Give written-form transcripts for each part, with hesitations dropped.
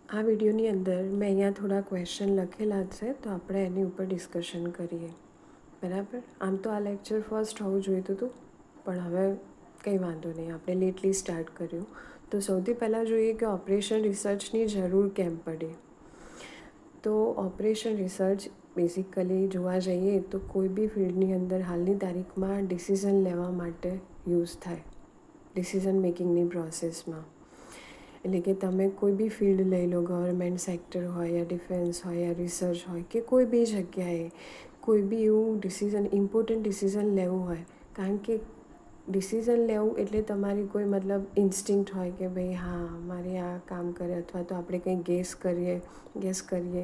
આ વિડીયોની અંદર મેં અહીંયા થોડા ક્વેશ્ચન લખેલા છે, તો આપણે એની ઉપર ડિસ્કશન કરીએ. બરાબર. આમ તો આ લેક્ચર ફર્સ્ટ હોવું જોઈતું હતું, પણ હવે કંઈ વાંધો નહીં, આપણે લેટલી સ્ટાર્ટ કર્યું. તો સૌથી પહેલાં જોઈએ કે ઓપરેશન રિસર્ચની જરૂર કેમ પડી. તો ઓપરેશન રિસર્ચ બેઝિકલી જોવા જઈએ તો કોઈ બી ફિલ્ડની અંદર હાલની તારીખમાં ડિસિઝન લેવા માટે યુઝ થાય, ડિસિઝન મેકિંગની પ્રોસેસમાં. એટલે કે તમે કોઈ બી ફિલ્ડ લઈ લો, ગવર્મેન્ટ સેક્ટર હોય યા ડિફેન્સ હોય યા રિસર્ચ હોય કે કોઈ બી જગ્યાએ કોઈ બી એવું ઇમ્પોર્ટન્ટ ડિસિઝન લેવું હોય. કારણ કે ડિસિઝન લેવું એટલે તમારી કોઈ ઇન્સ્ટિંક્ટ હોય કે ભાઈ હા મારે આ કામ કરે, અથવા તો આપણે કંઈ ગેસ કરીએ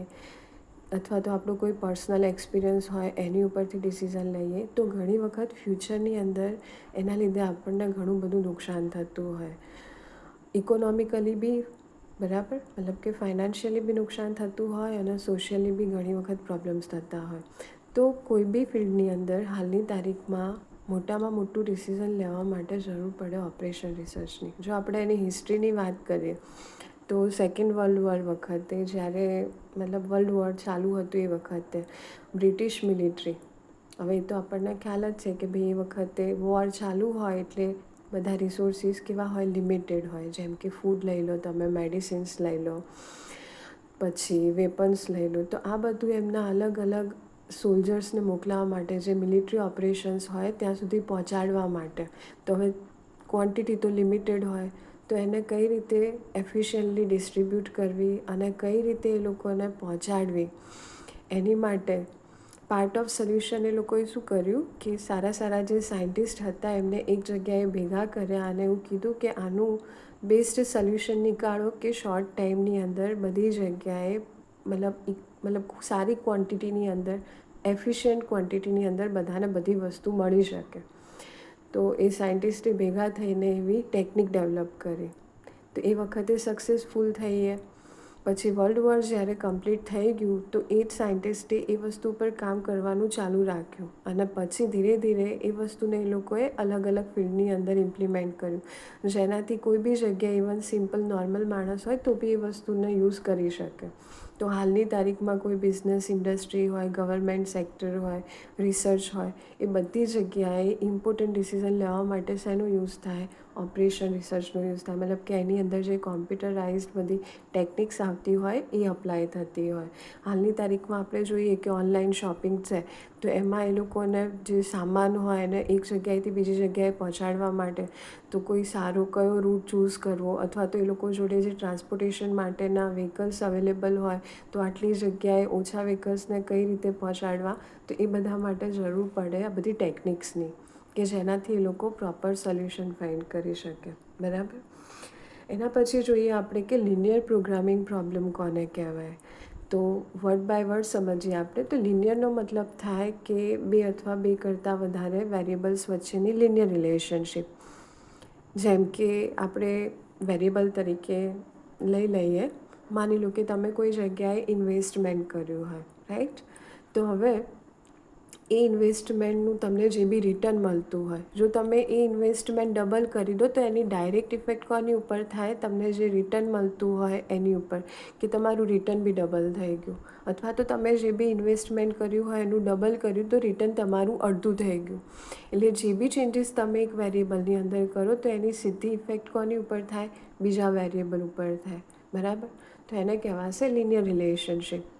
અથવા તો આપણો કોઈ પર્સનલ એક્સપિરિયન્સ હોય એની ઉપરથી ડિસિઝન લઈએ. તો ઘણી વખત ફ્યુચરની અંદર એના લીધે આપણને ઘણું બધું નુકસાન થતું હોય, ઇકોનોમિકલી બી, બરાબર, કે ફાઇનાન્શિયલી બી નુકસાન થતું હોય અને સોશિયલી બી ઘણી વખત પ્રોબ્લેમ્સ થતા હોય. તો કોઈ બી ફિલ્ડની અંદર હાલની તારીખમાં મોટામાં મોટું ડિસિઝન લેવા માટે જરૂર પડે ઓપરેશન રિસર્ચની. જો આપણે એની હિસ્ટ્રીની વાત કરીએ તો સેકન્ડ વર્લ્ડ વોર વખતે, જ્યારે વર્લ્ડ વોર ચાલુ હતું એ વખતે બ્રિટિશ મિલિટરી, હવે એ તો આપણને ખ્યાલ જ છે કે ભાઈ એ વખતે વોર ચાલુ હોય એટલે બધા રિસોર્સિસ કેવા હોય, લિમિટેડ હોય. જેમ કે ફૂડ લઈ લો તમે, મેડિસિન્સ લઈ લો, પછી વેપન્સ લઈ લો. તો આ બધું એમના અલગ અલગ સોલ્જર્સને મોકલાવવા માટે, જે મિલિટરી ઓપરેશન્સ હોય ત્યાં સુધી પહોંચાડવા માટે. તો હવે ક્વોન્ટિટી તો લિમિટેડ હોય, તો એને કઈ રીતે એફિશિયન્ટલી ડિસ્ટ્રીબ્યુટ કરવી અને કઈ રીતે એ લોકોને પહોંચાડવી, એની માટે પાર્ટ ઓફ સોલ્યુશન એ લોકોએ શું કર્યું કે સારા જે સાયન્ટિસ્ટ હતા એમને એક જગ્યાએ ભેગા કર્યા અને એવું કીધું કે આનું બેસ્ટ સોલ્યુશન નીકાળો કે શોર્ટ ટાઈમની અંદર બધી જગ્યાએ સારી ક્વોન્ટિટીની અંદર, એફિશિયન્ટ ક્વોન્ટિટીની અંદર બધાને બધી વસ્તુ મળી શકે. તો એ સાયન્ટિસ્ટે ભેગા થઈને એવી ટેકનિક ડેવલપ કરી. તો એ વખતે સક્સેસફુલ થઈએ. પછી વર્લ્ડ વોર જ્યારે કમ્પ્લીટ થઈ ગયું તો એ જ સાયન્ટિસ્ટે એ વસ્તુ પર કામ કરવાનું ચાલુ રાખ્યું અને પછી ધીરે ધીરે એ વસ્તુને એ લોકોએ અલગ અલગ ફિલ્ડની અંદર ઇમ્પ્લિમેન્ટ કર્યું, જેનાથી કોઈ બી જગ્યાએ ઇવન સિમ્પલ નોર્મલ માણસ હોય તો બી એ વસ્તુને યુઝ કરી શકે. તો હાલની તારીખમાં કોઈ બિઝનેસ ઇન્ડસ્ટ્રી હોય, ગવર્મેન્ટ સેક્ટર હોય, રિસર્ચ હોય, એ બધી જગ્યાએ ઇમ્પોર્ટન્ટ ડિસિઝન લેવા માટે શેનો યુઝ થાય, ઓપરેશન રિસર્ચનો યુઝ થાય. કે એની અંદર જે કોમ્પ્યુટરાઇઝડ બધી ટેકનિક્સ આવતી હોય એ અપ્લાય થતી હોય. હાલની તારીખમાં આપણે જોઈએ કે ઓનલાઈન શોપિંગ છે, તો એમાં એ લોકોને જે સામાન હોય એને એક જગ્યાએથી બીજી જગ્યાએ પહોંચાડવા માટે તો કોઈ સારો કયો રૂટ ચૂઝ કરવો, અથવા તો એ લોકો જોડે જે ટ્રાન્સપોર્ટેશન માટેના વ્હીકલ્સ અવેલેબલ હોય તો આટલી જગ્યાએ ઓછા વ્હીકલ્સને કઈ રીતે પહોંચાડવા, તો એ બધા માટે જરૂર પડે આ બધી ટેકનિક્સની, કે જેનાથી એ લોકો પ્રોપર સોલ્યુશન ફાઇન્ડ કરી શકે. બરાબર. એના પછી જોઈએ આપણે કે લિનિયર પ્રોગ્રામિંગ પ્રોબ્લેમ કોને કહેવાય. તો વર્ડ બાય વર્ડ સમજીએ આપણે. તો લિનિયરનો મતલબ થાય કે બે અથવા બે કરતાં વધારે વેરિયેબલ્સ વચ્ચેની લિનિયર રિલેશનશિપ. જેમ કે આપણે વેરિયેબલ તરીકે લઈ લઈએ, માની લો કે તમે કોઈ જગ્યાએ ઇન્વેસ્ટમેન્ટ કર્યું હોય, રાઈટ. તો હવે એ ઇન્વેસ્ટમેન્ટનું તમને જે બી રિટર્ન મળતું હોય, જો તમે એ ઇન્વેસ્ટમેન્ટ ડબલ કરી દો તો એની ડાયરેક્ટ ઇફેક્ટ કોની ઉપર થાય, તમને જે રિટર્ન મળતું હોય એની ઉપર, કે તમારું રિટર્ન બી ડબલ થઈ ગયું. અથવા તો તમે જે બી ઇન્વેસ્ટમેન્ટ કર્યું હોય એનું ડબલ કર્યું તો રિટર્ન તમારું અડધું થઈ ગયું. એટલે જે બી ચેન્જીસ તમે એક વેરિયેબલની અંદર કરો તો એની સીધી ઇફેક્ટ કોની ઉપર થાય, બીજા વેરિયેબલ ઉપર થાય. બરાબર. તો એને કહેવાશે લિનિયર રિલેશનશિપ.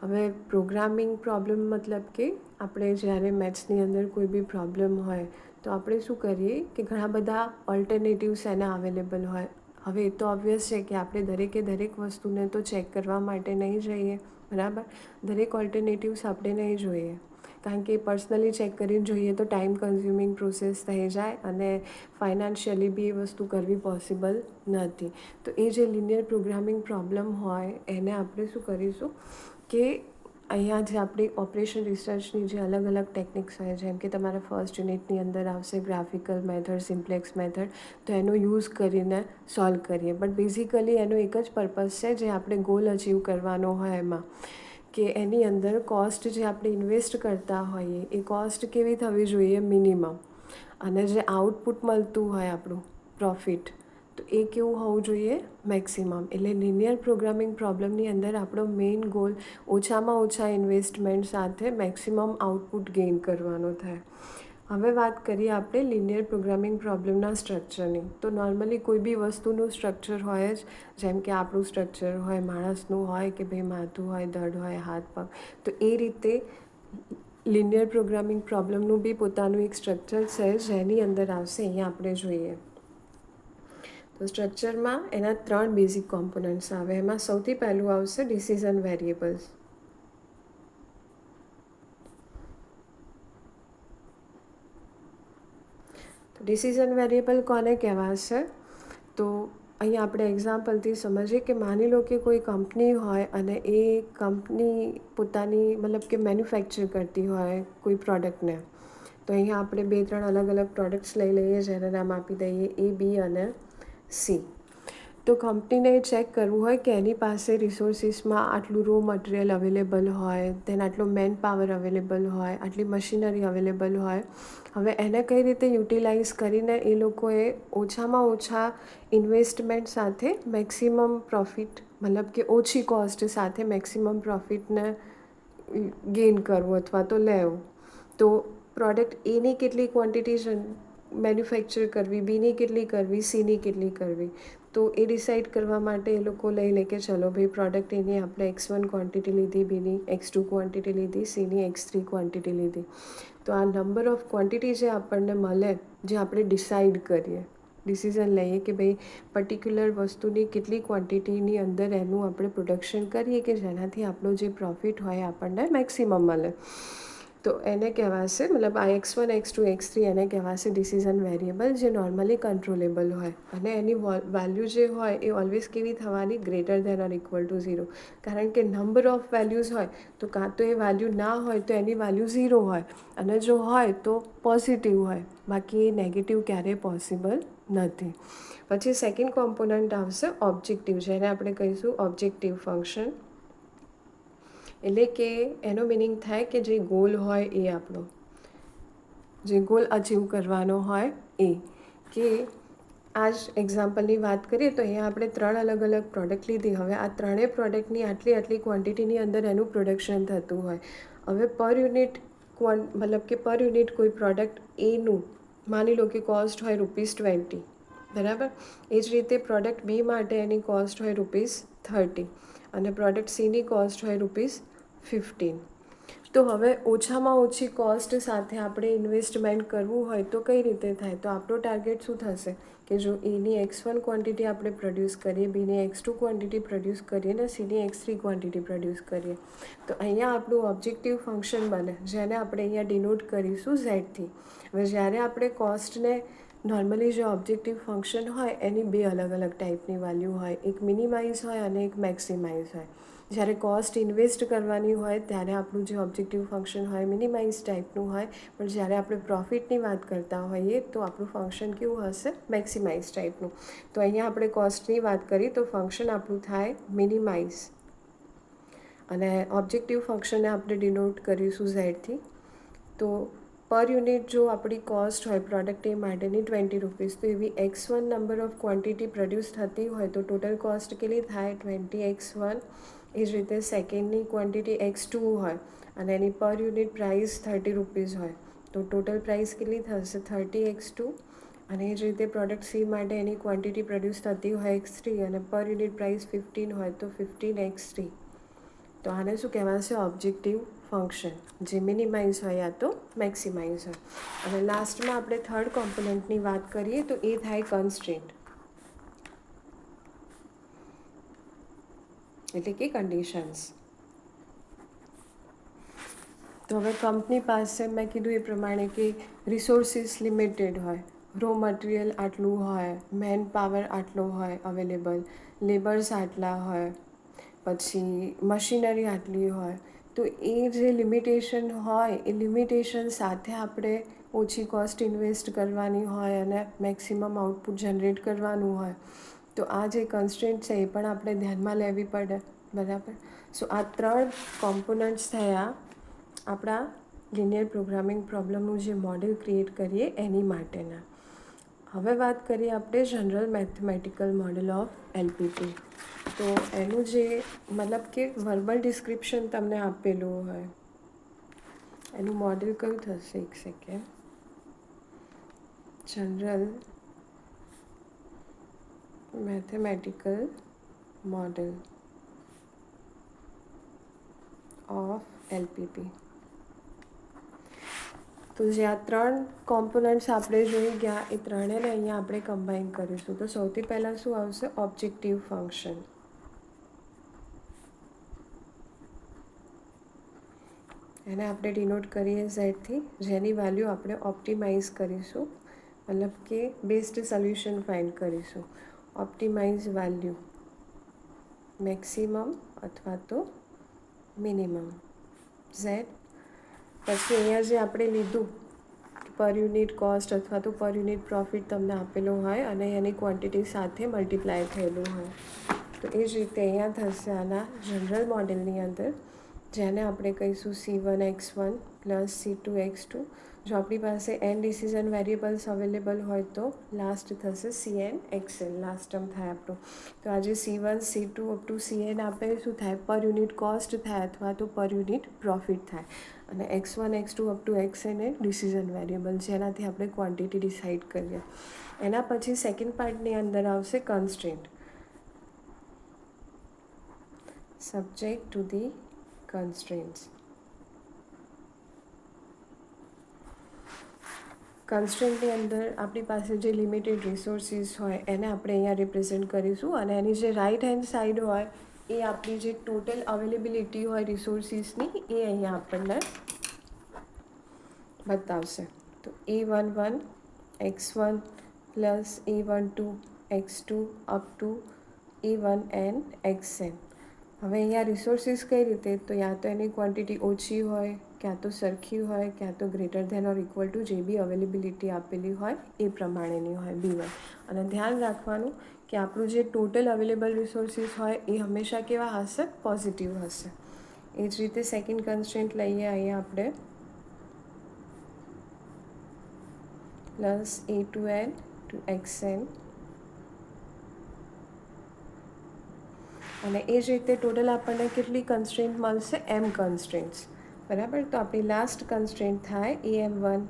હવે પ્રોગ્રામિંગ પ્રોબ્લેમ મતલબ કે આપણે જ્યારે મેથ્સની અંદર કોઈ બી પ્રોબ્લેમ હોય તો આપણે શું કરીએ કે ઘણા બધા ઓલ્ટરનેટિવ્સ એના અવેલેબલ હોય. હવે એ તો ઓબ્વિયસ છે કે આપણે દરેક વસ્તુને તો ચેક કરવા માટે નહીં જઈએ, બરાબર. દરેક ઓલ્ટરનેટિવ્સ આપણે નહીં જોઈએ, કારણ કે પર્સનલી ચેક કરીને જોઈએ તો ટાઈમ કન્ઝ્યુમિંગ પ્રોસેસ થઈ જાય અને ફાઇનાન્શિયલી બી એ વસ્તુ કરવી પોસિબલ નથી. તો એ જે લિનિયર પ્રોગ્રામિંગ પ્રોબ્લેમ હોય એને આપણે શું કરીશું કે અહીંયા જે આપણી ઓપરેશન રિસર્ચની જે અલગ અલગ ટેકનિક્સ હોય, જેમ કે તમારા ફર્સ્ટ યુનિટની અંદર આવશે ગ્રાફિકલ મેથડ, સિમ્પ્લેક્સ મેથડ, તો એનો યુઝ કરીને સોલ્વ કરીએ. બટ બેઝિકલી એનો એક જ પર્પઝ છે જે આપણે ગોલ અચીવ કરવાનો હોય એમાં, કે એની અંદર કોસ્ટ જે આપણે ઇન્વેસ્ટ કરતા હોઈએ એ કોસ્ટ કેવી થવી જોઈએ, મિનિમમ. અને જે આઉટપુટ મળતું હોય આપણું પ્રોફિટ, તો એ કેવું હોવું જોઈએ? મેક્સિમમ. એટલે લિનિયર પ્રોગ્રામિંગ પ્રોબ્લેમની અંદર આપણો મેઇન ગોલ ઓછામાં ઓછા ઇન્વેસ્ટમેન્ટ સાથે મેક્સિમમ આઉટપુટ ગેઇન કરવાનો થાય. હવે વાત કરીએ આપણે લિનિયર પ્રોગ્રામિંગ પ્રોબ્લેમના સ્ટ્રક્ચરની. તો નોર્મલી કોઈ બી વસ્તુનું સ્ટ્રક્ચર હોય જ, જેમ કે આપણું સ્ટ્રક્ચર હોય, માણસનું હોય કે ભાઈ માથું હોય, ધડ હોય, હાથ પગ. તો એ રીતે લિનિયર પ્રોગ્રામિંગ પ્રોબ્લેમનું બી પોતાનું એક સ્ટ્રક્ચર છે, જેની અંદર આવશે અહીંયા આપણે જોઈએ. તો સ્ટ્રક્ચરમાં એના 3 બેઝિક કોમ્પોનન્ટ્સ આવે. એમાં સૌથી પહેલું આવશે ડિસિઝન વેરિયેબલ્સ. ડિસિઝન વેરિયેબલ કોને કહેવાશે? તો અહીંયા આપણે એક્ઝામ્પલથી સમજીએ કે માની લો કે કોઈ કંપની હોય અને એ કંપની પોતાની મતલબ કે મેન્યુફેક્ચર કરતી હોય કોઈ પ્રોડક્ટને. તો અહીંયા આપણે 2-3 અલગ અલગ પ્રોડક્ટ્સ લઈ લઈએ, જેને નામ આપી દઈએ A, B અને C. તો કંપનીને ચેક કરવું હોય કે એની પાસે રિસોર્સિસમાં આટલું રો મટીરિયલ અવેલેબલ હોય, તેને આટલો મેન પાવર અવેલેબલ હોય, આટલી મશીનરી અવેલેબલ હોય. હવે એને કઈ રીતે યુટિલાઇઝ કરીને એ લોકોએ ઓછામાં ઓછા ઇન્વેસ્ટમેન્ટ સાથે મેક્સિમમ પ્રોફિટ, મતલબ કે ઓછી કોસ્ટ સાથે મેક્સિમમ પ્રોફિટને ગેઇન કરવો અથવા તો લેવો. તો પ્રોડક્ટ એની કેટલી ક્વોન્ટિટી મેન્યુફેક્ચર કરવી, બીની કેટલી કરવી, સીની કેટલી કરવી. તો એ ડિસાઇડ કરવા માટે એ લોકો લઈ લે કે ચલો ભાઈ પ્રોડક્ટ એની આપણે X1 ક્વોન્ટિટી લીધી, બીની X2 ક્વોન્ટિટી લીધી, સીની X3 ક્વોન્ટિટી લીધી. તો આ નંબર ઓફ ક્વોન્ટિટી જે આપણને મળે, જે આપણે ડિસાઇડ કરીએ, ડિસિઝન લઈએ કે ભાઈ પર્ટિક્યુલર વસ્તુની કેટલી ક્વોન્ટિટીની અંદર એનું આપણે પ્રોડક્શન કરીએ કે જેનાથી આપણો જે પ્રોફિટ હોય આપણને મેક્સિમમ મળે. તો એને કહેવાશે, મતલબ આ X1, X2, X3 એને કહેવાશે ડિસિઝન વેરિયેબલ, જે નોર્મલી કંટ્રોલેબલ હોય. અને એની વેલ્યુ જે હોય એ ઓલવેઝ કેવી થવાની? Greater than or equal to 0. કારણ કે નંબર ઓફ વેલ્યુઝ હોય તો કાં તો એ વેલ્યુ ના હોય તો એની વેલ્યુ 0 હોય, અને જો હોય તો પોઝિટિવ હોય. બાકી એ નેગેટિવ ક્યારેય પોસિબલ નથી. પછી સેકન્ડ કોમ્પોનન્ટ આવશે ઓબ્જેક્ટિવ, જેને આપણે કહીશું ઓબ્જેક્ટિવ ફંક્શન. એટલે કે એનો મિનિંગ થાય કે જે ગોલ હોય એ આપણો, જે ગોલ અચીવ કરવાનો હોય એ. કે આ જ એક્ઝામ્પલની વાત કરીએ તો અહીંયા આપણે 3 અલગ અલગ પ્રોડક્ટ લીધી. હવે આ ત્રણેય પ્રોડક્ટની આટલી ક્વોન્ટિટીની અંદર એનું પ્રોડક્શન થતું હોય. હવે પર યુનિટ મતલબ કે પર યુનિટ કોઈ પ્રોડક્ટ એનું માની લો કે કોસ્ટ હોય ₹20, બરાબર. એ જ રીતે પ્રોડક્ટ બી માટે એની કોસ્ટ હોય ₹30 અને પ્રોડક્ટ સીની કોસ્ટ હોય ₹15. તો હવે ઓછામાં ઓછી કોસ્ટ સાથે આપણે ઇન્વેસ્ટમેન્ટ કરવું હોય તો કઈ રીતે થાય? તો આપણો ટાર્ગેટ શું થશે કે જો એની X1 ક્વોન્ટિટી આપણે પ્રોડ્યુસ કરીએ, બીની X2 ક્વોન્ટિટી પ્રોડ્યુસ કરીએ અને સીની X3 ક્વોન્ટિટી પ્રોડ્યુસ કરીએ. તો અહીંયા આપણું ઓબ્જેક્ટિવ ફંક્શન બને, જેને આપણે અહીંયા ડિનોટ કરીશું Z થી. હવે જ્યારે આપણે કોસ્ટને નોર્મલી જે ઓબ્જેક્ટિવ ફંક્શન હોય એની 2 અલગ અલગ ટાઈપની વેલ્યુ હોય, એક મિનિમાઇઝ હોય અને એક મેક્સિમાઇઝ હોય. જ્યારે કોસ્ટ ઇન્વેસ્ટ કરવાની હોય ત્યારે આપણું જે ઓબ્જેક્ટિવ ફંક્શન હોય મિનિમાઇઝ ટાઈપનું હોય, પણ જ્યારે આપણે પ્રોફિટની વાત કરતા હોઈએ તો આપણું ફંક્શન કેવું હશે? મેક્સિમાઇઝ ટાઈપનું. તો અહીંયા આપણે કોસ્ટની વાત કરી તો ફંક્શન આપણું થાય મિનિમાઇઝ, અને ઓબ્જેક્ટિવ ફંક્શનને આપણે ડિનોટ કરીશું Z થી. તો પર યુનિટ જો આપણી કોસ્ટ હોય પ્રોડક્ટ એ માટેની ₹20, તો એવી X1 number of quantity produce થતી હોય તો ટોટલ કોસ્ટ કેટલી થાય? 20X1. એ જ રીતે સેકન્ડની ક્વોન્ટિટી X2 હોય અને એની પર યુનિટ પ્રાઇસ ₹30 હોય તો ટોટલ પ્રાઇસ કેટલી થશે? 30X2. અને એ જ રીતે પ્રોડક્ટ સી માટે એની ક્વોન્ટિટી પ્રોડ્યુસ થતી હોય X3 અને પર યુનિટ પ્રાઇસ 15 હોય તો 15X3. તો આને શું કહેવાશે? ઓબ્જેક્ટિવ ફંક્શન, જે મિનિમાઇઝ હોય યા તો મેક્સિમાઇઝ હોય. અને લાસ્ટમાં આપણે થર્ડ કોમ્પોનન્ટની વાત કરીએ તો એ થાય કન્સ્ટ્રેન્ટ, એટલે કે કન્ડિશન્સ. તો હવે કંપની પાસે મેં કીધું એ પ્રમાણે કે રિસોર્સિસ લિમિટેડ હોય, રો મટીરિયલ આટલું હોય, મેન પાવર આટલો હોય અવેલેબલ, લેબર્સ આટલા હોય, પછી મશીનરી આટલી હોય. તો એ જે લિમિટેશન હોય એ લિમિટેશન સાથે આપણે ઓછી કોસ્ટ ઇન્વેસ્ટ કરવાની હોય અને મેક્સિમમ આઉટપુટ જનરેટ કરવાનું હોય. તો આ જે કન્સ્ટ્રેન્ટ છે એ પણ આપણે ધ્યાનમાં લેવી પડે, બરાબર. સો આ 3 કોમ્પોનન્ટ્સ થયા આપણા લિનિયર પ્રોગ્રામિંગ પ્રોબ્લેમનું જે મોડેલ ક્રિએટ કરીએ એની માટેના. હવે વાત કરીએ આપણે general mathematical model of LPP. તો એનું જે મતલબ કે વર્બલ ડિસ્ક્રિપ્શન તમને આપેલું હોય એનું મોડેલ કયું થશે? એક second. General mathematical model of LPP. તો જે આ 3 કોમ્પોનન્ટ્સ આપણે જોઈ ગયા એ ત્રણેને અહીંયા આપણે કમ્બાઈન કરીશું. તો સૌથી પહેલાં શું આવશે? Objective function. એને આપણે ડિનોટ કરીએ ઝેડથી, જેની વેલ્યુ આપણે ઓપ્ટિમાઇઝ કરીશું, મતલબ કે બેસ્ટ સોલ્યુશન ફાઇન્ડ કરીશું. ઓપ્ટિમાઇઝ વેલ્યુ મેક્સિમમ અથવા તો મિનિમમ ઝેડ. પછી અહીંયા જે આપણે લીધું પર યુનિટ કોસ્ટ અથવા તો પર યુનિટ પ્રોફિટ તમને આપેલો હોય અને એની ક્વોન્ટિટી સાથે મલ્ટીપ્લાય થયેલું હોય, તો એ જ રીતે અહીંયા થશે આના જનરલ મોડેલની અંદર, જેને આપણે કહીશું C1x1 પ્લસ C2x2. જો આપણી પાસે n ડિસિઝન વેરિયેબલ્સ અવેલેબલ હોય તો લાસ્ટ થશે CnXn, લાસ્ટ ટર્મ થાય આપણું. તો આજે C1 C2 up to Cn આપે શું થાય? પર યુનિટ કોસ્ટ થાય અથવા તો પર યુનિટ પ્રોફિટ થાય. અને x1 x2 up to xn A decision variable, જેનાથી આપણે ક્વોન્ટિટી ડિસાઇડ કરીએ. એના પછી સેકન્ડ પાર્ટની અંદર આવશે constraint. Subject to the constraints. કન્સ્ટ્રેન્ટની અંદર આપણી પાસે જે લિમિટેડ રિસોર્સિસ હોય એને આપણે અહીંયા રિપ્રેઝેન્ટ કરીશું, અને એની જે રાઇટ હેન્ડ સાઈડ હોય એ આપણી જે ટોટલ અવેલેબિલિટી હોય રિસોર્સિસની એ અહીંયા આપણને બતાવશે. તો A11 x1 plus A12 x2 up two A1n xn. હવે અહીંયા રિસોર્સિસ કઈ રીતે? તો યા તો એની ક્વોન્ટિટી ઓછી હોય, ક્યાં તો સરખી હોય, ક્યાં તો greater than or equal to જે બી અવેલેબિલિટી આપેલી હોય એ પ્રમાણેની હોય B1. અને ધ્યાન રાખવાનું કે આપણું જે ટોટલ અવેલેબલ રિસોર્સિસ હોય એ હંમેશા કેવા હશે? પોઝિટિવ હશે. એ જ રીતે સેકન્ડ કન્સ્ટ્રેન્ટ લઈએ અહીંયા આપણે પ્લસ A2n ટુ xn. અને એ જ રીતે ટોટલ આપણને કેટલી કન્સ્ટ્રેન્ટ મળશે? m કન્સ્ટ્રેન્ટ્સ, બરાબર. તો આપણી લાસ્ટ કન્સ્ટ્રેન્ટ થાય AM1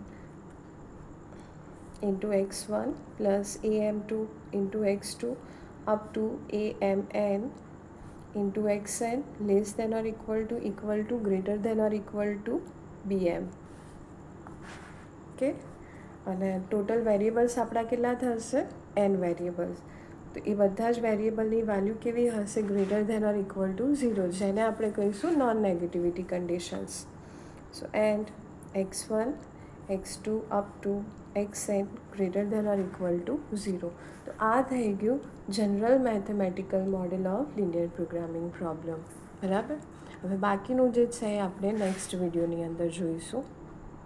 into x1 plus AM2 into x2 up to AMN into xn less than or equal to greater than or equal to BM. Okay. અને ટોટલ વેરિયેબલ્સ આપણા કેટલા થશે? n variables. તો એ બધા જ વેરિયેબલની વેલ્યુ કેવી હશે? Greater than or equal to 0, જેને આપણે કહીશું non negativity conditions. So and x1 x2 up to xn greater than or equal to 0. તો આ થઈ ગયું general mathematical model of linear programming problem, બરાબર. હવે બાકીનું જે છે આપણે નેક્સ્ટ વિડીયોની અંદર જોઈશું.